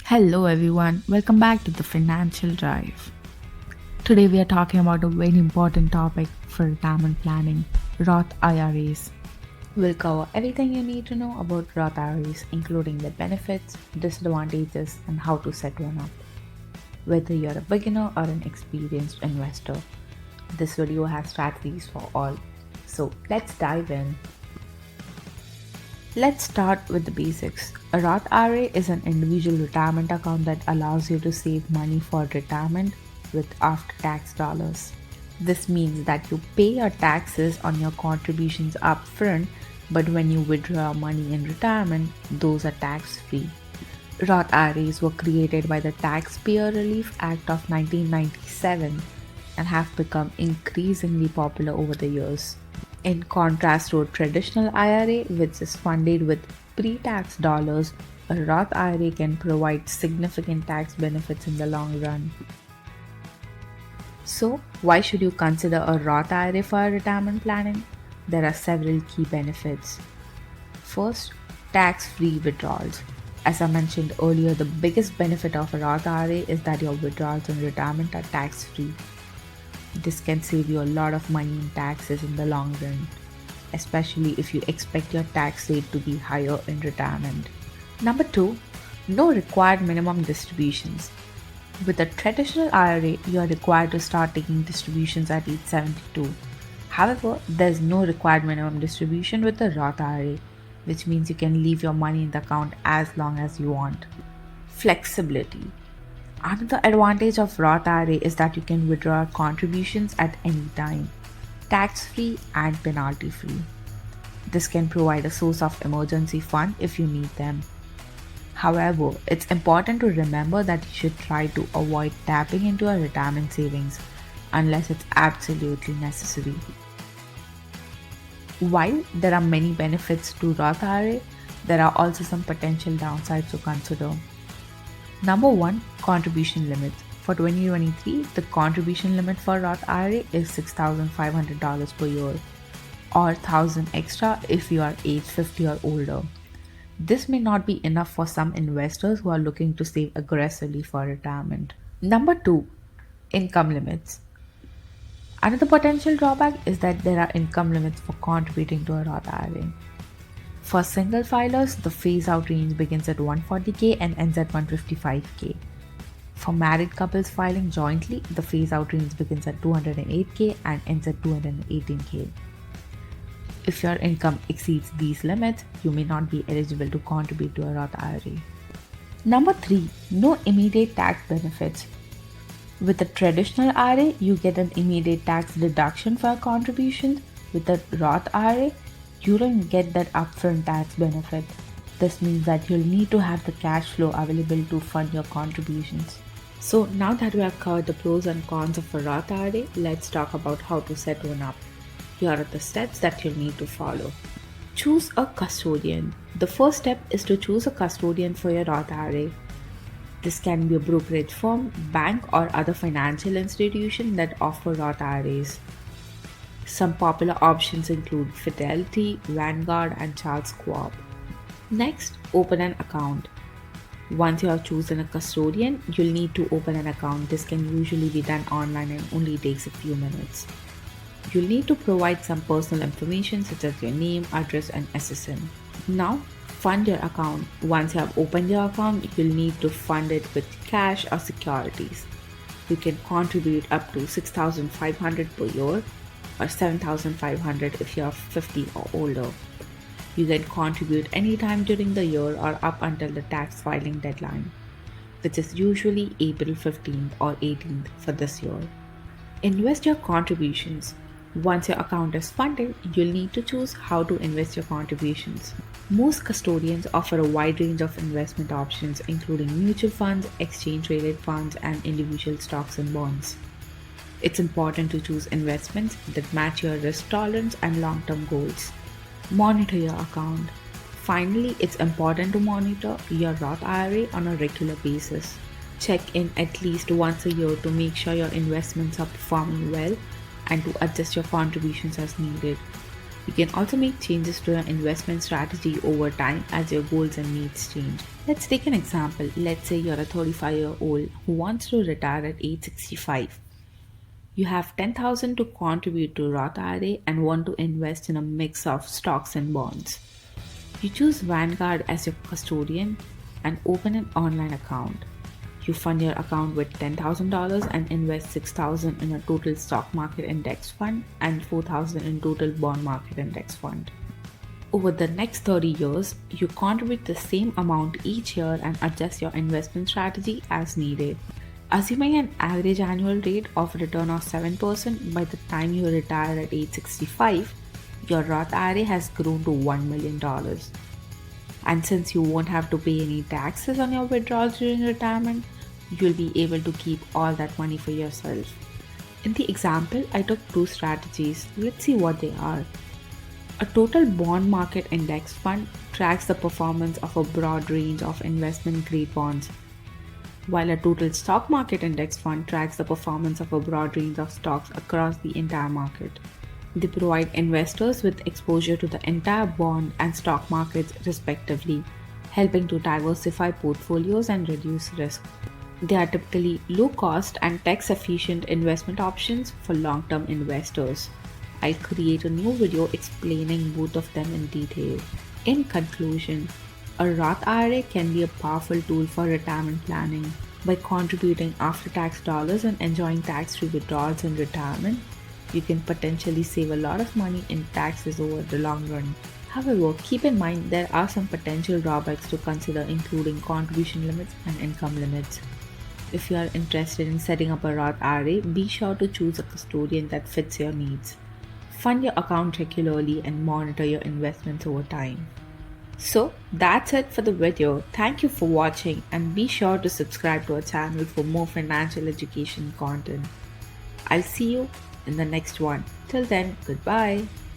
Hello everyone, welcome back to the Financial Drive. Today we are talking about a very important topic for retirement planning, Roth IRAs. We'll cover everything you need to know about Roth IRAs, including the benefits, disadvantages, and how to set one up. Whether you're a beginner or an experienced investor, this video has strategies for all. So let's dive in. Let's start with the basics. A Roth IRA is an individual retirement account that allows you to save money for retirement with after-tax dollars. This means that you pay your taxes on your contributions upfront, but when you withdraw money in retirement, those are tax-free. Roth IRAs were created by the Taxpayer Relief Act of 1997 and have become increasingly popular over the years. In contrast to a traditional IRA, which is funded with pre-tax dollars, a Roth IRA can provide significant tax benefits in the long run. So, why should you consider a Roth IRA for retirement planning? There are several key benefits. First, tax-free withdrawals. As I mentioned earlier, the biggest benefit of a Roth IRA is that your withdrawals in retirement are tax-free. This can save you a lot of money in taxes in the long run, especially if you expect your tax rate to be higher in retirement. Number 2, no required minimum distributions. With a traditional IRA, you are required to start taking distributions at age 72. However, there's no required minimum distribution with the Roth IRA, which means you can leave your money in the account as long as you want. Flexibility. Another advantage of Roth IRA is that you can withdraw contributions at any time, tax-free and penalty-free. This can provide a source of emergency fund if you need them. However, it's important to remember that you should try to avoid tapping into your retirement savings unless it's absolutely necessary. While there are many benefits to Roth IRA, there are also some potential downsides to consider. Number 1, contribution limits. For 2023, the contribution limit for Roth IRA is $6,500 per year, or $1,000 extra if you are age 50 or older. This may not be enough for some investors who are looking to save aggressively for retirement. Number 2, income limits. Another potential drawback is that there are income limits for contributing to a Roth IRA. For single filers, the phase-out range begins at $140K and ends at $155K. For married couples filing jointly, the phase-out range begins at $208K and ends at $218K. If your income exceeds these limits, you may not be eligible to contribute to a Roth IRA. Number 3, no immediate tax benefits. With a traditional IRA, you get an immediate tax deduction for contributions. With a Roth IRA, you don't get that upfront tax benefit. This means that you'll need to have the cash flow available to fund your contributions. So now that we have covered the pros and cons of a Roth IRA, let's talk about how to set one up. Here are the steps that you'll need to follow. Choose a custodian. The first step is to choose a custodian for your Roth IRA. This can be a brokerage firm, bank, or other financial institution that offer Roth IRAs. Some popular options include Fidelity, Vanguard, and Charles Schwab. Next, open an account. Once you have chosen a custodian, you'll need to open an account. This can usually be done online and only takes a few minutes. You'll need to provide some personal information such as your name, address, and SSN. Now, fund your account. Once you have opened your account, you'll need to fund it with cash or securities. You can contribute up to $6,500 per year, or $7,500 if you are 50 or older. You can contribute anytime during the year or up until the tax filing deadline, which is usually April 15th or 18th for this year. Invest your contributions. Once your account is funded, you'll need to choose how to invest your contributions. Most custodians offer a wide range of investment options, including mutual funds, exchange-traded funds, and individual stocks and bonds. It's important to choose investments that match your risk tolerance and long-term goals. Monitor your account. Finally, it's important to monitor your Roth IRA on a regular basis. Check in at least once a year to make sure your investments are performing well and to adjust your contributions as needed. You can also make changes to your investment strategy over time as your goals and needs change. Let's take an example. Let's say you're a 35-year-old who wants to retire at age 65. You have 10,000 to contribute to Roth IRA and want to invest in a mix of stocks and bonds. You choose Vanguard as your custodian and open an online account. You fund your account with $10,000 and invest $6,000 in a total stock market index fund and $4,000 in total bond market index fund. Over the next 30 years, you contribute the same amount each year and adjust your investment strategy as needed. Assuming an average annual rate of return of 7% by the time you retire at age 65, your Roth IRA has grown to $1 million. And since you won't have to pay any taxes on your withdrawals during retirement, you'll be able to keep all that money for yourself. In the example, I took two strategies. Let's see what they are. A total bond market index fund tracks the performance of a broad range of investment-grade bonds, while a total stock market index fund tracks the performance of a broad range of stocks across the entire market. They provide investors with exposure to the entire bond and stock markets respectively, helping to diversify portfolios and reduce risk. They are typically low-cost and tax-efficient investment options for long-term investors. I'll create a new video explaining both of them in detail. In conclusion, a Roth IRA can be a powerful tool for retirement planning. By contributing after-tax dollars and enjoying tax-free withdrawals in retirement, you can potentially save a lot of money in taxes over the long run. However, keep in mind there are some potential drawbacks to consider, including contribution limits and income limits. If you are interested in setting up a Roth IRA, be sure to choose a custodian that fits your needs. Fund your account regularly and monitor your investments over time. So that's it for the video. Thank you for watching and be sure to subscribe to our channel for more financial education content. I'll see you in the next one. Till then, goodbye.